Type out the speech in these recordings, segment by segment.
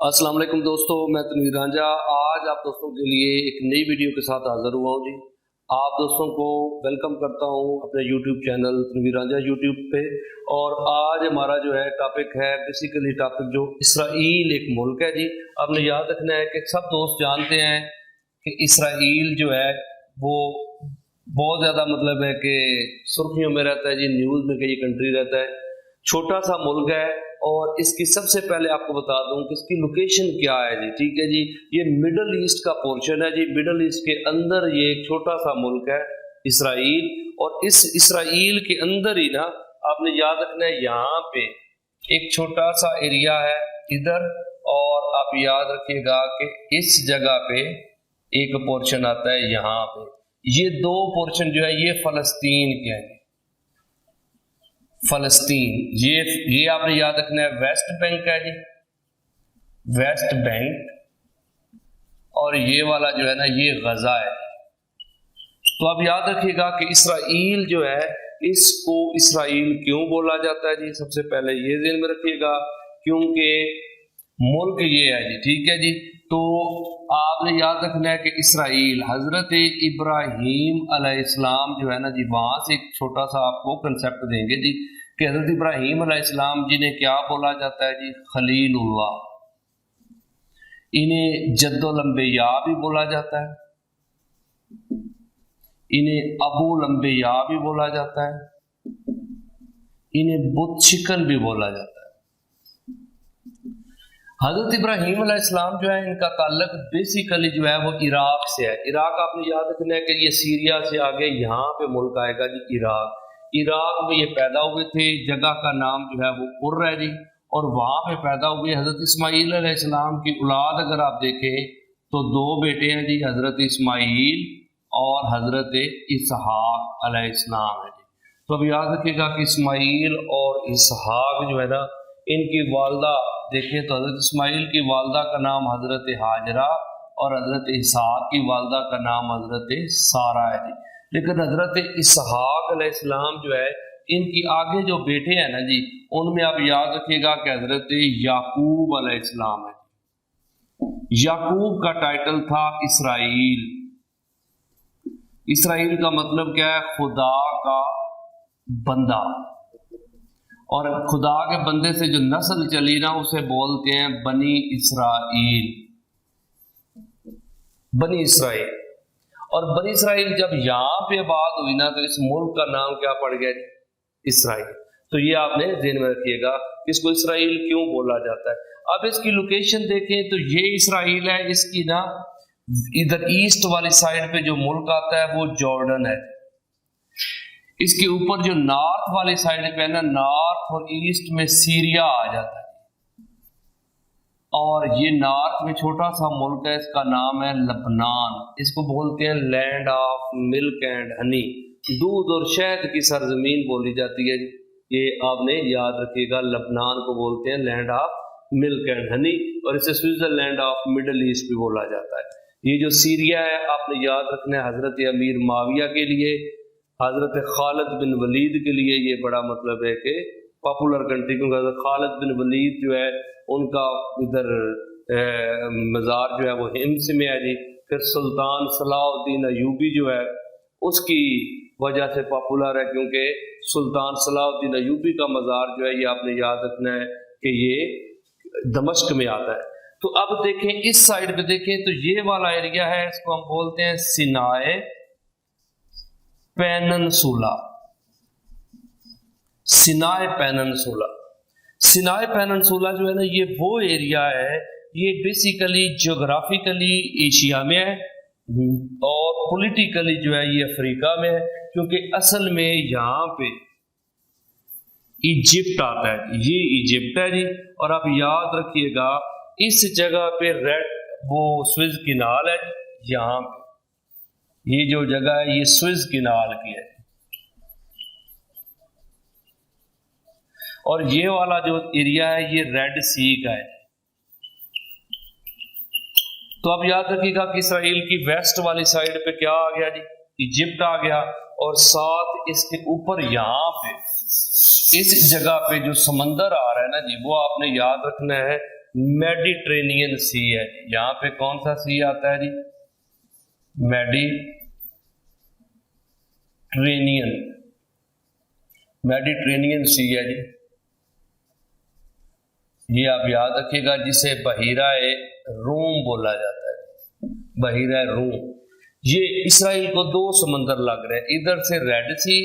अस्सलाम वालेकुम दोस्तों, मैं तनवीर रांझा आज आप दोस्तों के लिए एक नई वीडियो के साथ हाजिर हुआ हूँ जी। आप दोस्तों को वेलकम करता हूँ अपने YouTube channel Tanveer Ranjha YouTube पे। और आज हमारा जो है टॉपिक है बेसिकली टॉपिक जो इसराइल एक मुल्क है जी। आपने याद रखना है कि सब दोस्त जानते हैं कि इसराइल जो है वो बहुत ज़्यादा मतलब है कि सुर्खियों में रहता है जी, न्यूज़ में कई कंट्री रहता है। छोटा सा मुल्क है और इसकी सबसे पहले आपको बता दूं कि इसकी लोकेशन क्या है जी। ठीक है जी, ये मिडल ईस्ट का पोर्शन है जी। मिडल ईस्ट के अंदर ये एक छोटा सा मुल्क है इसराइल। और इस इसराइल के अंदर ही ना आपने याद रखना है यहाँ पे एक छोटा सा एरिया है इधर, और आप याद रखिएगा कि इस जगह पे एक पोर्शन आता है यहाँ पे। ये दो पोर्शन जो है ये फलस्तीन के हैं। फलस्तीन ये आपने याद रखना है वेस्ट बैंक है जी, वेस्ट बैंक। और ये वाला जो है ना ये गजा है। तो आप याद रखिएगा कि इसराइल जो है इसको इसराइल क्यों बोला जाता है जी। सबसे पहले ये ध्यान में रखिएगा क्योंकि मुल्क ये है जी। ठीक है जी, तो आपने याद रखना है कि इसराइल हजरत इब्राहीम अलैहिस्सलाम जो है ना जी, वहां से एक छोटा सा आपको कंसेप्ट देंगे जी कि हजरत इब्राहीम अलैहिस्सलाम जी ने क्या बोला जाता है जी, खलीलुल्लाह। इन्हें जद्दो लंबिया भी बोला जाता है, इन्हें अबू लंबिया भी बोला जाता है, इन्हें बुत शिकन भी बोला जाता है। हजरत इब्राहीम अलैहिस्सलाम जो है इनका ताल्लुक बेसिकली जो है वो इराक से है। इराक आपने याद रखना है कि ये सीरिया से आगे यहाँ पे मुल्क आएगा जी इराक। इराक में ये पैदा हुए थे, जगह का नाम जो है वो उर्र है जी। और वहाँ पे पैदा हुए हजरत इस्माईल अलैहिस्सलाम की औलाद अगर आप देखें तो दो बेटे हैं जी, हजरत इस्माईल और हजरत इसहाक अलैहिस्सलाम है जी। तो अब याद रखिएगा कि इस्माईल और इसहाक जो है ना इनकी वालदा देखिए तो हजरत इस्माईल की वालदा का नाम हजरत हाजरा और हजरत इसहाक की वालदा का नाम हजरत सारा है जी। लेकिन हजरत इसहाक अलैहिस्सलाम जो है इनकी आगे जो बेटे हैं ना जी उनमें आप याद रखिएगा कि हजरत याकूब अलैहिस्सलाम है। याकूब का टाइटल था इसराइल। इसराइल का मतलब क्या है, खुदा का बंदा। और खुदा के बंदे से जो नस्ल चली ना उसे बोलते हैं बनी इसराइल, बनी इसराइल। और बनी इसराइल जब यहाँ पे बात हुई ना तो इस मुल्क का नाम क्या पड़ गया, इसराइल। तो ये आपने ध्यान में रखिएगा इसको इसराइल क्यों बोला जाता है। अब इसकी लोकेशन देखें तो ये इसराइल है, इसकी ना इधर ईस्ट वाली साइड पे जो मुल्क आता है वो जॉर्डन है। इसके ऊपर जो नॉर्थ वाली साइड पे है ना, नॉर्थ और ईस्ट में सीरिया आ जाता है। और ये नॉर्थ में छोटा सा मुल्क है, इसका नाम है लबनान। इसको बोलते हैं land of milk and honey, दूध और शहद की सरजमीन बोली जाती है। ये आपने याद रखिएगा, लबनान को बोलते हैं land of milk and honey. और इसे स्विट्जरलैंड ऑफ मिडल ईस्ट भी बोला जाता है। ये जो सीरिया है आपने याद रखना है हजरत अमीर माविया के लिए, हजरत खालिद बिन वलीद के लिए ये बड़ा मतलब है कि पॉपुलर कंट्री, क्योंकि हजरत खालिद बिन वलीद जो है उनका इधर मज़ार जो है वो हिम्स में है जी। फिर सुल्तान सलाहुद्दीन अयूबी जो है उसकी वजह से पॉपुलर है, क्योंकि सुल्तान सलाहुद्दीन अयूबी का मज़ार जो है ये आपने याद रखना है कि ये दमिश्क में आता है। तो अब देखें इस साइड पे देखें तो ये वाला एरिया है, इसको हम बोलते हैं सिनाए पेनिनसुला। सिनाए पेनिनसुला, सिनाए पेनिनसुला जो है ना ये वो एरिया है, ये बेसिकली ज्योग्राफिकली एशिया में है और पॉलिटिकली जो है ये अफ्रीका में है, क्योंकि असल में यहाँ पे इजिप्ट आता है। ये इजिप्ट है जी। और आप याद रखिएगा इस जगह पे रेड वो स्विज किनाल है, यहाँ पे ये जो जगह है ये स्विज किनाल की है। और ये वाला जो एरिया है ये रेड सी का है। तो अब याद रखिएगा कि इसराइल की वेस्ट वाली साइड पे क्या आ गया जी, इजिप्ट आ गया। और साथ इसके ऊपर यहाँ पे इस जगह पे जो समंदर आ रहा है ना जी वो आपने याद रखना है मेडिटेरेनियन सी है। यहाँ पे कौन सा सी आता है जी? मेडिटेरेनियन सी है जी। ये आप याद रखिएगा, जिसे बहीराए रूम बोला जाता है। बहीराए रूम, ये इसराइल को दो समंदर लग रहे हैं, इधर से रेड सी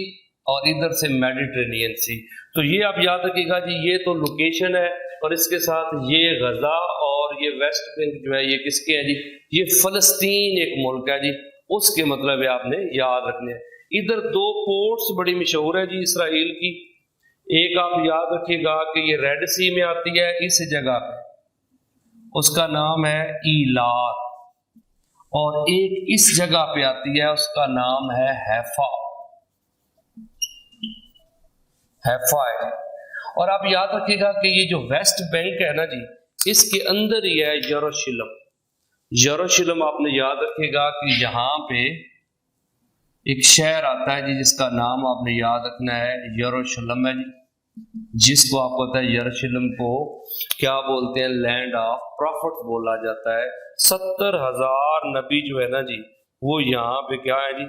और इधर से मेडिटेरेनियन सी। तो ये आप याद रखिएगा जी, ये तो लोकेशन है, और इसके साथ ये गजा और ये वेस्ट बैंक जो है ये किसके हैं जी? ये फलस्तीन एक मुल्क है जी, उसके मतलब है आपने याद रखने हैं। इधर दो पोर्ट्स बड़ी मशहूर है जी इसराइल की, एक आप याद रखिएगा कि ये रेड सी में आती है इस जगह पे, उसका नाम है ईलात, और एक इस जगह पे आती है उसका नाम है हैफा है। और आप याद रखिएगा कि ये जो वेस्ट बैंक है ना जी, इसके अंदर ही है यरूशलेम। आपने याद रखिएगा कि यहाँ पे एक शहर आता है जी, जिसका नाम आपने याद रखना है यरूशलेम है जी, जिसको आपको पता है यरूशलेम को क्या बोलते हैं? लैंड ऑफ प्रॉफिट बोला जाता है। 70,000 नबी जो है ना जी, वो यहाँ पे क्या है जी?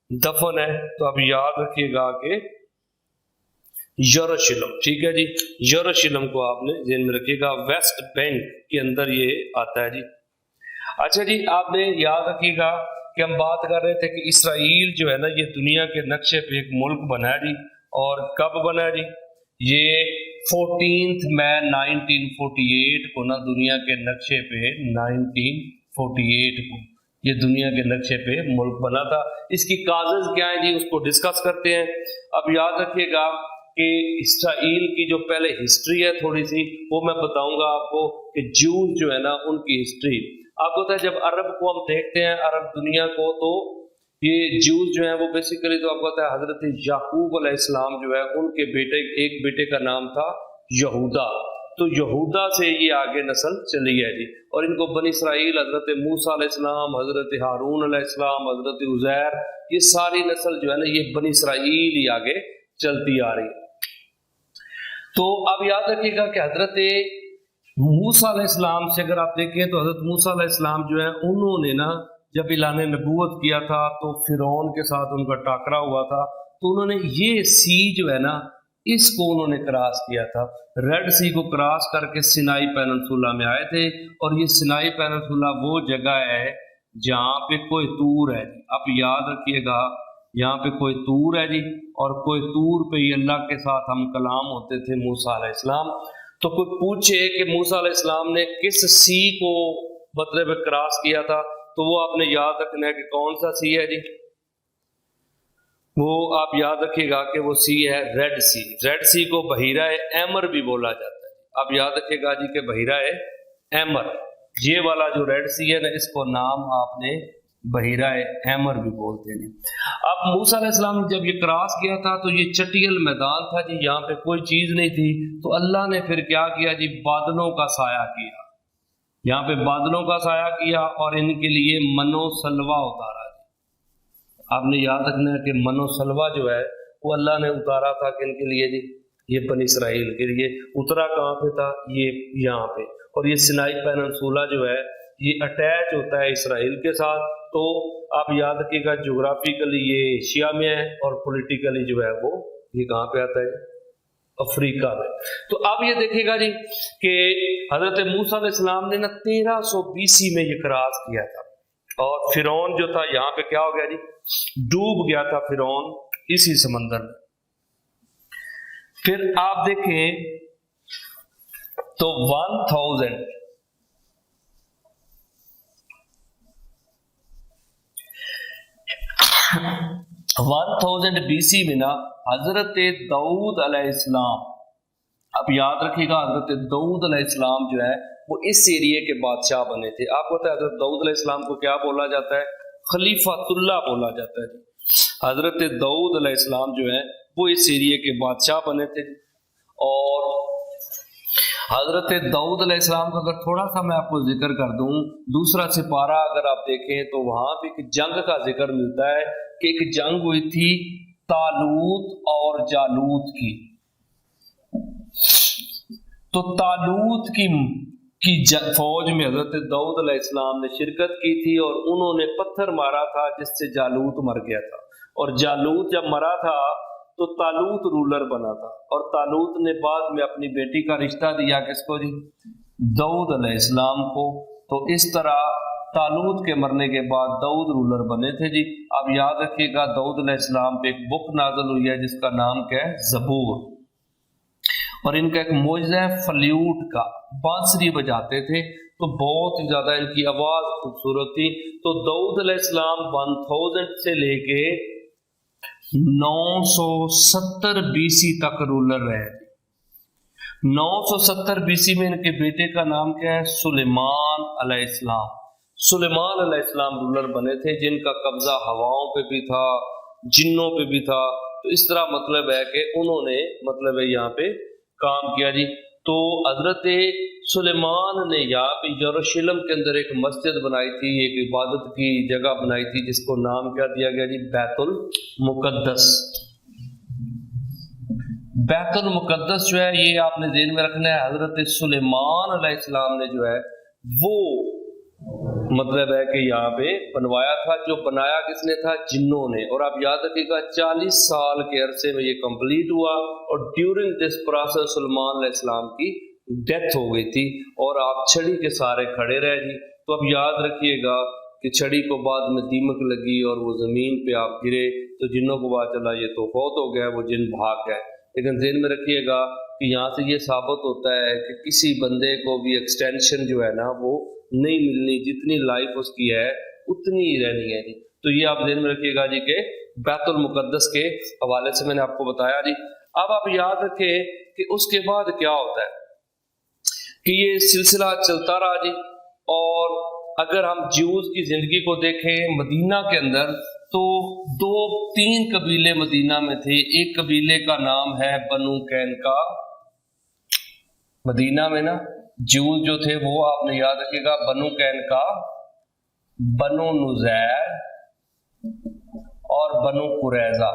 दफन है। तो आप याद रखिएगा कि यरूशलेम, ठीक है जी, यरूशलेम को आपने ध्यान में रखिएगा, वेस्ट बैंक के अंदर ये आता है जी। अच्छा जी, आपने याद रखिएगा कि हम बात कर रहे थे कि इसराइल जो है ना ये दुनिया के नक्शे पे एक मुल्क बना है जी, और कब बना है जी? ये 14 मई 1948 को ना दुनिया के नक्शे पे 1948 को ये दुनिया के नक्शे पे मुल्क बना था। इसकी काजेज क्या है जी, उसको डिस्कस करते हैं। अब याद रखिएगा कि इसराइल की जो पहले हिस्ट्री है थोड़ी सी, वो मैं बताऊंगा आपको कि ज्यूज जो है ना उनकी हिस्ट्री आपको पता है। जब अरब को हम देखते हैं, अरब दुनिया को, तो ये ज्यूज जो है वो बेसिकली तो आपको पता है हजरत याकूब अलैहिस्सलाम जो है उनके बेटे, एक बेटे का नाम था यहूदा, तो यहूदा से ये आगे नस्ल चली है जी। और इनको बनी इसराइल, हजरत मूसा अलैहिस्सलाम, हजरत हारून अलैहिस्सलाम, हजरत उज़ैर, ये सारी नस्ल जो है ना ये बनी इसराइल ही आगे चलती आ रही है। तो अब याद रखिएगा कि हजरत मूसा अलैहिस्सलाम से अगर आप देखें तो हजरत मूसा अलैहिस्सलाम जो है उन्होंने ना जब ऐलान नबूवत किया था तो फिरौन के साथ उनका टाकरा हुआ था, तो उन्होंने ये सी जो है ना इसको उन्होंने क्रॉस किया था, रेड सी को क्रॉस करके सिनाई पेनिनसुला में आए थे। और ये सिनाई पेनिनसुला वो जगह है जहाँ पे कोई तूर है। आप याद रखिएगा, यहाँ पे कोई तूर है जी, और कोई तूर पे ही अल्लाह के साथ हम कलाम होते थे मूसा अलैहिस्सलाम। तो कोई पूछे कि मूसा अलैहिस्सलाम ने किस सी को मतलब क्रॉस किया था, तो वो आपने याद रखना है कि कौन सा सी है जी? वो आप याद रखिएगा कि वो सी है रेड सी। रेड सी को बहीराए एमर भी बोला जाता है। आप याद रखिएगा जी कि बहीराए एमर, ये वाला जो रेड सी है ना, इसको नाम आपने बहीराए एमर भी बोलते हैं। अब मूसा अलैहिस्सलाम ने जब ये क्रॉस किया था तो ये चटियल मैदान था जी, यहाँ पे कोई चीज नहीं थी। तो अल्लाह ने फिर क्या किया जी? बादलों का साया किया, यहाँ पे बादलों का साया किया और इनके लिए मनो सलवा उतारा जी। आपने याद रखना है कि मनो सलवा जो है वो अल्लाह ने उतारा था कि इनके लिए जी, ये बनी इसराइल के लिए। उतरा कहाँ पे था? ये यहाँ पे। और ये सिनाई पेनिनसुला जो है ये अटैच होता है इसराइल के साथ। तो आप याद रखिएगा ज्योग्राफिकली ये एशिया में है, और पॉलिटिकली जो है वो ये कहाँ पे आता है? अफ्रीका में। तो अब ये देखिएगा जी कि हजरत मूसा अलैहिस्सलाम ने ना 1300 BC में ये क्रॉस किया था, और फिरौन जो था यहाँ पे क्या हो गया जी? डूब गया था फिरौन इसी समंदर में। फिर आप देखें तो 1000 BC में ना हजरत दाऊद अलैहिस्सलाम, आप याद रखिएगा हजरत दाऊद अलैहिस्सलाम जो है वो इस एरिया के बादशाह बने थे। आपको पता है हजरत दाऊद अलैहिस्सलाम को क्या बोला जाता है? खलीफातुल्लाह बोला जाता है। हजरत दाऊद अलैहिस्सलाम जो है वो इस एरिया के बादशाह बने थे। और हजरत दाऊद अलैहिस्सलाम का अगर थोड़ा सा मैं आपको जिक्र कर दूं, दूसरा सिपारा अगर आप देखें तो वहां पे एक जंग का जिक्र मिलता है कि एक जंग हुई थी तालूत और जालूत की। तो तालूत की की फौज में हजरत दाऊद अलैहिस्सलाम ने शिरकत की थी और उन्होंने पत्थर मारा था जिससे जालूत मर गया था। और जालूत जब मरा था तो तालूत रूलर बना था, और तालूत ने बाद में अपनी बेटी का रिश्ता दिया किसको जी, दाऊद अलैहिस्सलाम को। तो इस तरह तालूत के मरने के बाद दाऊद रूलर बने थे जी। अब याद रखिएगा दाऊद अलैहिस्सलाम पे एक बुक नाज़िल हुई है जिसका नाम क्या है, ज़बूर। और इनका एक मोइज़ा है फ्लूट का, बांसुरी बजाते थे, तो बहुत ही ज्यादा इनकी आवाज खूबसूरत थी। तो दाऊद अलैहिस्सलाम 1000 से लेके 970 बीसी तक रूलर रहे। 970 बीसी में इनके बेटे का नाम क्या है, सुलेमान अलैहिस्सलाम। सुलेमान अलैहिस्सलाम रूलर बने थे जिनका कब्जा हवाओं पे भी था, जिन्नों पे भी था। तो इस तरह मतलब है कि उन्होंने मतलब है यहाँ पे काम किया जी। तो हजरत सुलेमान ने यहाँ पे यरूशलेम के अंदर एक मस्जिद बनाई थी, एक इबादत की जगह बनाई थी जिसको नाम क्या दिया गया जी, बैतुल मुकद्दस। बैतुल मुकद्दस जो है ये आपने ज़हन में रखना है, हजरत सुलेमान अलैहिस्सलाम ने जो है वो मतलब है कि यहाँ पे बनवाया था। जो बनाया किसने था, जिन्नों ने। और आप याद रखिएगा 40 साल के अरसे में ये कंप्लीट हुआ, और ड्यूरिंग दिस प्रोसेस सुलेमान अलैहिस्सलाम की डेथ हो गई थी, और आप छड़ी के सहारे खड़े रहे जी। तो अब याद रखिएगा कि छड़ी को बाद में दीमक लगी और वो जमीन पे आप गिरे, तो जिन्नों को पता चला ये तो फौत हो गया, वो जिन भाग गए। लेकिन ज़हन में रखिएगा कि यहाँ से ये साबित होता है कि किसी बंदे को भी एक्सटेंशन जो है ना वो नहीं मिलनी, जितनी लाइफ उसकी है उतनी ही रहनी है जी। तो ये आप ध्यान में रखिएगा जी के बैतुल मुकद्दस के हवाले से मैंने आपको बताया जी। अब आप याद रखें कि उसके बाद क्या होता है कि ये सिलसिला चलता रहा जी। और अगर हम ज्यूज की जिंदगी को देखें मदीना के अंदर, तो 2-3 कबीले मदीना में थे। एक कबीले का नाम है बनु कैनका। मदीना में ना ज्यूज जो थे वो आपने याद रखिएगा बनु कैनका, बनु नुज़ैर और बनु कुरैजा,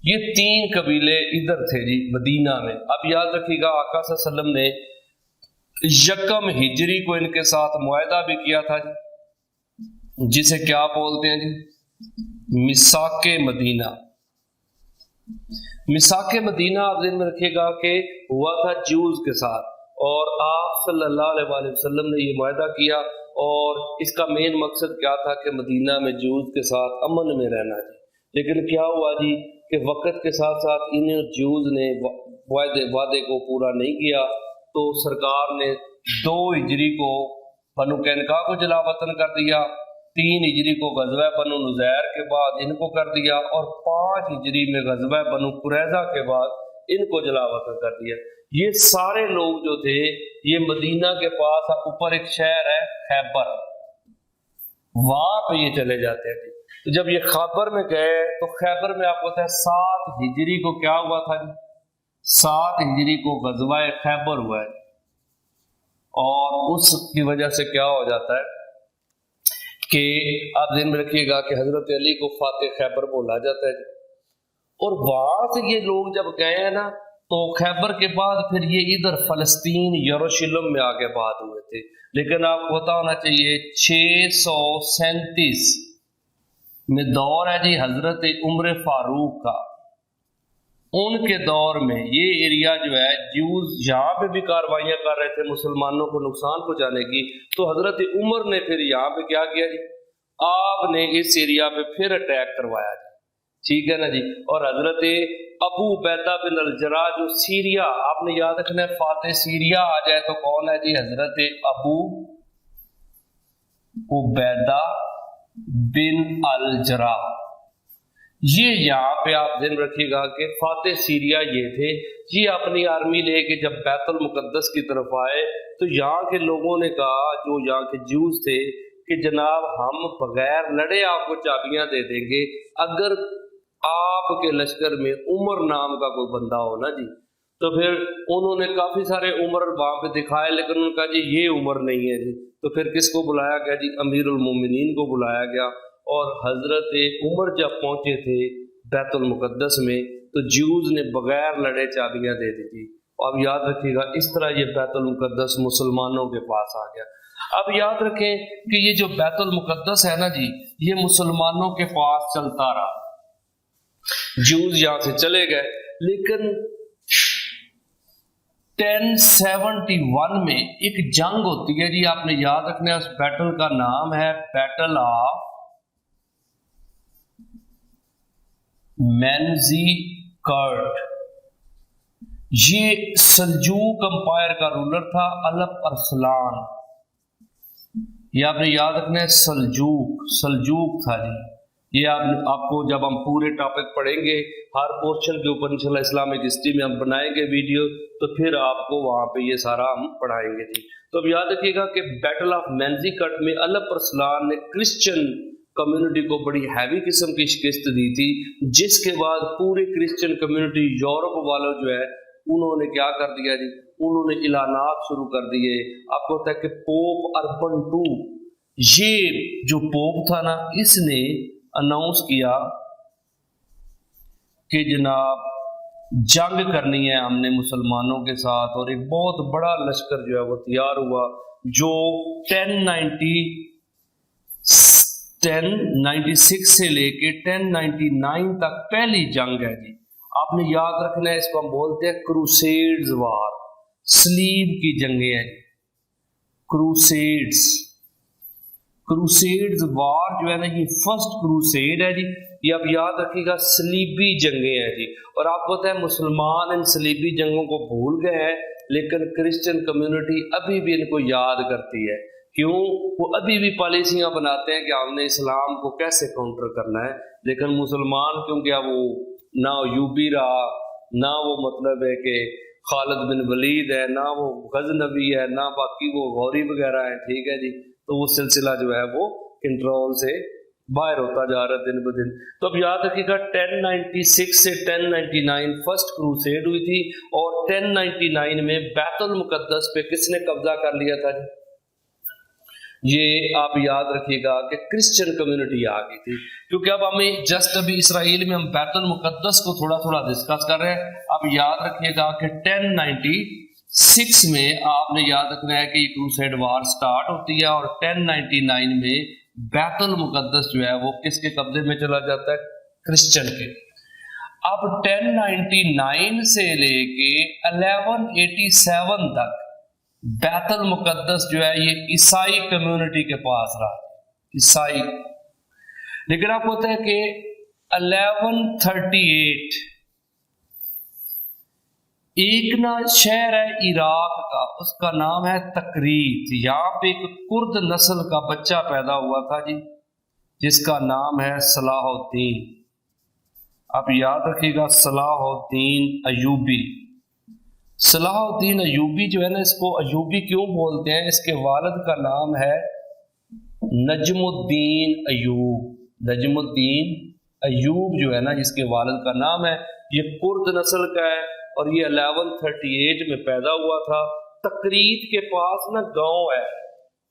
ये 3 कबीले इधर थे जी मदीना में। अब याद रखिएगा आका सल्लल्लाहु अलैहि वसल्लम ने यकम हिजरी को इनके साथ मुआहदा भी किया था जी, जिसे क्या बोलते हैं जी, मिसाके मदीना। मिसाके मदीना आप ध्यान में रखिएगा कि हुआ था ज्यूज के साथ, और आप सल्लल्लाहु अलैहि वसल्लम ने ये मुआहदा किया। और इसका मेन मकसद क्या था कि मदीना में ज्यूज के साथ अमन में रहना जी। लेकिन क्या हुआ जी कि वक्त के साथ साथ इन ज्यूज ने वादे को पूरा नहीं किया, तो सरकार ने 2 हिजरी को बनु कैनका को जलावतन कर दिया, 3 हिजरी को गज़वा बनु नुज़ैर के बाद इनको कर दिया, और 5 हिजरी में गज़वा बनु कुरैजा के बाद इनको जलावतन कर दिया। ये सारे लोग जो थे ये मदीना के पास ऊपर एक शहर है खैबर, वहां पे ये चले जाते थे। तो जब ये खैबर में गए तो खैबर में आपको पता है 7 हिजरी को क्या हुआ था जी, 7 हिजरी को गज़वा खैबर हुआ है। और उसकी वजह से क्या हो जाता है कि आप ध्यान में रखिएगा कि हजरत अली को फातेह खैबर बोला जाता है। और वहां से ये लोग जब गए हैं ना, तो खैबर के बाद फिर ये इधर फलस्तीन यरूशलेम में आगे बात हुए थे। लेकिन आपको पता होना चाहिए 637 में दौर है जी हजरत उम्र फारूक का। उनके दौर में ये एरिया जो है ज्यूज यहाँ पे भी कार्रवाइयां कर रहे थे मुसलमानों को नुकसान पहुंचाने की। तो हजरत उमर ने फिर यहाँ पे क्या किया जी, आपने इस एरिया पे फिर अटैक करवाया जी, ठीक है ना जी। और हजरत अबू उबैदा बिन अल-जर्राह जो सीरिया, आपने याद रखना है फातेह सीरिया आ जाए तो कौन है जी, हजरत अबू उबैदा बिन अल-जर्राह। ये यहाँ पे आप ध्यान रखिएगा कि फातेह सीरिया ये थे। ये अपनी आर्मी लेके जब बैतुल मुकद्दस की तरफ आए तो यहाँ के लोगों ने कहा, जो यहाँ के ज्यूज थे, कि जनाब हम बगैर लड़े आपको चाबियां दे देंगे अगर आपके लश्कर में उमर नाम का कोई बंदा हो ना जी। तो फिर उन्होंने काफी सारे उमर वहां पे दिखाए, लेकिन उन्होंने कहा जी ये उमर नहीं है जी। तो फिर किसको बुलाया गया जी, अमीरुल मोमिनीन को बुलाया गया। और हजरत उमर जब पहुंचे थे बैतुल मुकद्दस में तो ज्यूज ने बगैर लड़े चाबियां दे दी थी। اب یاد رکھیے گا اس طرح یہ بیت المقدس مسلمانوں کے پاس آ گیا. اب یاد رکھیں کہ یہ جو بیت المقدس ہے نا جی، یہ مسلمانوں کے پاس چلتا رہا. جوز یہاں سے چلے گئے، لیکن 1071 میں ایک جنگ ہوتی ہے جی، آپ نے یاد رکھنا ہے. اس بیٹل کا نام ہے بیٹل آف مینزی کرٹ. یہ سلجوق امپائر کا رولر تھا الپ ارسلان. یہ آپ نے یاد رکھنا ہے، سلجوق تھا جی. یہ آپ کو جب ہم پورے ٹاپک پڑھیں گے ہر پورشن کے اوپر انشاءاللہ اسلامک ہسٹری میں ہم بنائیں گے ویڈیو، تو پھر آپ کو وہاں پہ یہ سارا ہم پڑھائیں گے جی. تو اب یاد رکھیے گا کہ بیٹل آف مینزی کٹ میں الپ ارسلان نے کرسچن کمیونٹی کو بڑی ہیوی قسم کی شکست دی تھی، جس کے بعد پوری کرسچن کمیونٹی یورپ والوں جو ہے انہوں نے کیا کر دیا جی، انہوں نے اعلانات شروع کر دیے. آپ کو پتا ہے کہ پوپ اربن II، یہ جو پوپ تھا نا، اس نے اناؤنس کیا کہ جناب جنگ کرنی ہے ہم نے مسلمانوں کے ساتھ، اور ایک بہت بڑا لشکر جو ہے وہ تیار ہوا، جو 1096 سے لے کے 1099 تک پہلی جنگ ہے جی. آپ نے یاد رکھنا ہے، اس کو ہم بولتے ہیں کروسیڈز وار، سلیب کی جنگیں ہیں. کروسیڈز وار جو ہے نا، یہ فرسٹ کروسیڈ ہے جی. یہ اب یاد رکھیے گا سلیبی جنگیں ہیں جی. اور آپ کو پتہ ہے مسلمان ان سلیبی جنگوں کو بھول گئے ہیں، لیکن کرسچن کمیونٹی ابھی بھی ان کو یاد کرتی ہے. کیوں؟ وہ ابھی بھی پالیسیاں بناتے ہیں کہ ہم نے اسلام کو کیسے کاؤنٹر کرنا ہے. لیکن مسلمان کیونکہ اب وہ نہ یوبی رہا، نہ وہ مطلب ہے کہ خالد بن ولید ہے، نہ وہ غزنوی ہے، نہ باقی وہ غوری وغیرہ ہیں، ٹھیک ہے جی. تو وہ سلسلہ جو ہے وہ کنٹرول سے باہر ہوتا جا رہا ہے دن بدن. تو اب یاد رکھیے گا 1096 سے 1099 فرسٹ کروسیڈ ہوئی تھی، اور 1099 میں بیت المقدس پہ کس نے قبضہ کر لیا تھا جی؟ یہ آپ یاد رکھیے گا کہ کرسچن کمیونٹی آ گئی تھی. کیونکہ اب ہمیں جسٹ ابھی اسرائیل میں ہم بیت المقدس کو تھوڑا تھوڑا ڈسکس کر رہے ہیں. اب یاد رکھیے گا کہ 1096 میں آپ نے یاد رکھنا ہے کہ یہ کروسیڈ وار سٹارٹ ہوتی ہے، اور 1099 میں بیت المقدس جو ہے وہ کس کے قبضے میں چلا جاتا ہے؟ کرسچن کے. اب 1099 سے لے کے 1187 تک بیت المقدس جو ہے یہ عیسائی کمیونٹی کے پاس رہا، عیسائی. لیکن آپ کو پتہ ہے کہ 1138 ایک نا شہر ہے عراق کا، اس کا نام ہے تکریت. یہاں پہ ایک کرد نسل کا بچہ پیدا ہوا تھا جی، جس کا نام ہے صلاح الدین. آپ یاد رکھیے گا صلاح الدین ایوبی. صلاح الدین ایوبی جو ہے نا، اس کو ایوبی کیوں بولتے ہیں؟ اس کے والد کا نام ہے نجم الدین ایوب. نجم الدین ایوب جو ہے نا، جس کے والد کا نام ہے، یہ کرد نسل کا ہے، اور یہ 1138 میں پیدا ہوا تھا. تکریت کے پاس نا گاؤں ہے،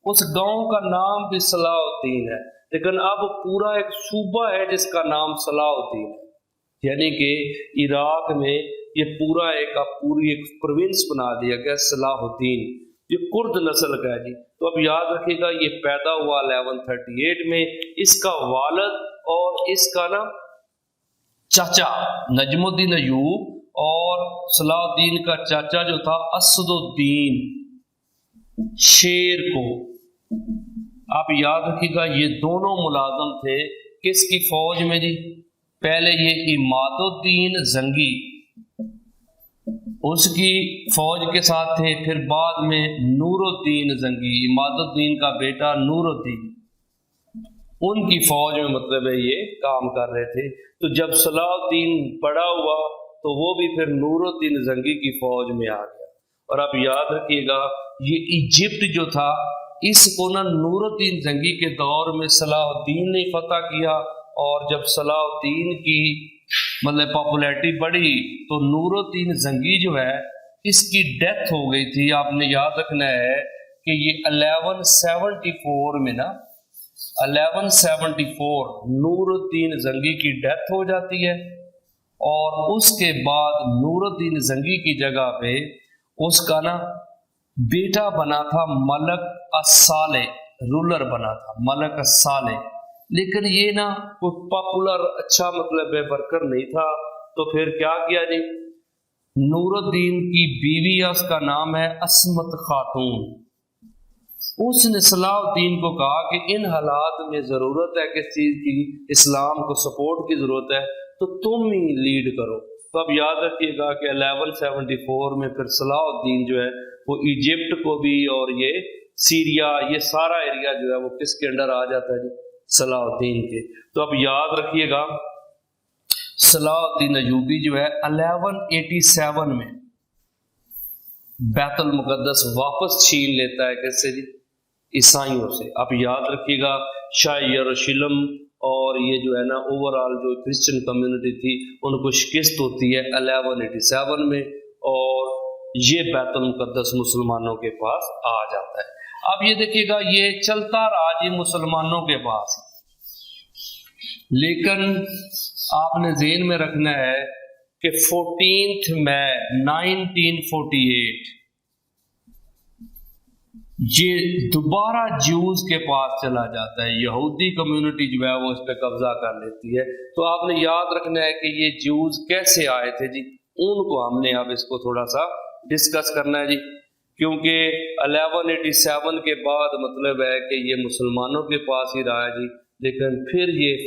اس گاؤں کا نام بھی صلاح الدین ہے. لیکن اب پورا ایک صوبہ ہے جس کا نام صلاح الدین ہے، یعنی کہ عراق میں یہ پورا پوری ایک پروونس بنا دیا گیا صلاح الدین. یہ کرد نسل کا ہے جی. تو اب یاد رکھیے گا یہ پیدا ہوا 1138 میں. اس کا والد اور اس کا نا چاچا نجم الدین ایوب، اور صلاح الدین کا چاچا جو تھا اسد الدین شیر کو. آپ یاد رکھیے گا یہ دونوں ملازم تھے کس کی فوج میں جی؟ پہلے یہ عماد الدین زنگی اس کی فوج کے ساتھ تھے، پھر بعد میں نور الدین زنگی، عماد الدین کا بیٹا نور الدین، ان کی فوج میں مطلب ہے یہ کام کر رہے تھے. تو جب صلاح الدین بڑا ہوا تو وہ بھی پھر نور الدین زنگی کی فوج میں آ گیا. اور آپ یاد رکھیے گا یہ ایجپٹ جو تھا، اس کو نا نور الدین زنگی کے دور میں صلاح الدین نے فتح کیا، اور جب صلاح الدین کی مطلب پاپولیرٹی بڑھی تو نور الدین زنگی جو ہے اس کی ڈیتھ ہو گئی تھی. آپ نے یاد رکھنا ہے کہ یہ 1174 میں نا 1174 نور الدین زنگی کی ڈیتھ ہو جاتی ہے، اور اس کے بعد نور الدین زنگی کی جگہ پہ اس کا نا بیٹا بنا تھا ملک الصالح، رولر بنا تھا ملک الصالح، لیکن یہ نا کوئی پاپولر اچھا مطلب ہے ورکر نہیں تھا، تو پھر کیا کیا جی، نور الدین کی بیوی ہے اس کا نام ہے عصمت خاتون، اس نے صلاح الدین کو کہا کہ ان حالات میں ضرورت ہے کس چیز کی، اسلام کو سپورٹ کی ضرورت ہے، تو تم ہی لیڈ کرو۔ تو اب یاد رکھیے گا کہ 1174 میں پھر صلاح الدین جو ہے وہ ایجپٹ کو بھی اور یہ سیریا، یہ سارا ایریا جو ہے وہ کس کے انڈر آ جاتا ہے جی، صلاح الدین کے۔ تو اب یاد رکھیے گا صلاح الدین ایوبی جو ہے 1187 میں بیت المقدس واپس چھین لیتا ہے کس سے جی، عیسائیوں سے۔ اب یاد رکھیے گا شاہ یروشلم اور یہ جو ہے نا اوورال جو کرسچن کمیونٹی تھی ان کو شکست ہوتی ہے 1187 میں، اور یہ بیت المقدس مسلمانوں کے پاس آ جاتا ہے۔ اب یہ دیکھیے گا یہ چلتا رہا جی مسلمانوں کے پاس، لیکن آپ نے ذہن میں رکھنا ہے کہ 14 مئی 1948 یہ دوبارہ جیوز کے پاس چلا جاتا ہے، یہودی کمیونٹی جو ہے وہ اس پہ قبضہ کر لیتی ہے۔ تو آپ نے یاد رکھنا ہے کہ یہ جیوز کیسے آئے تھے جی، ان کو ہم نے اب اس کو تھوڑا سا ڈسکس کرنا ہے جی، کیونکہ 1187 کے بعد مطلب ہے کہ یہ مسلمانوں کے پاس ہی رہا ہے جی، لیکن پھر یہ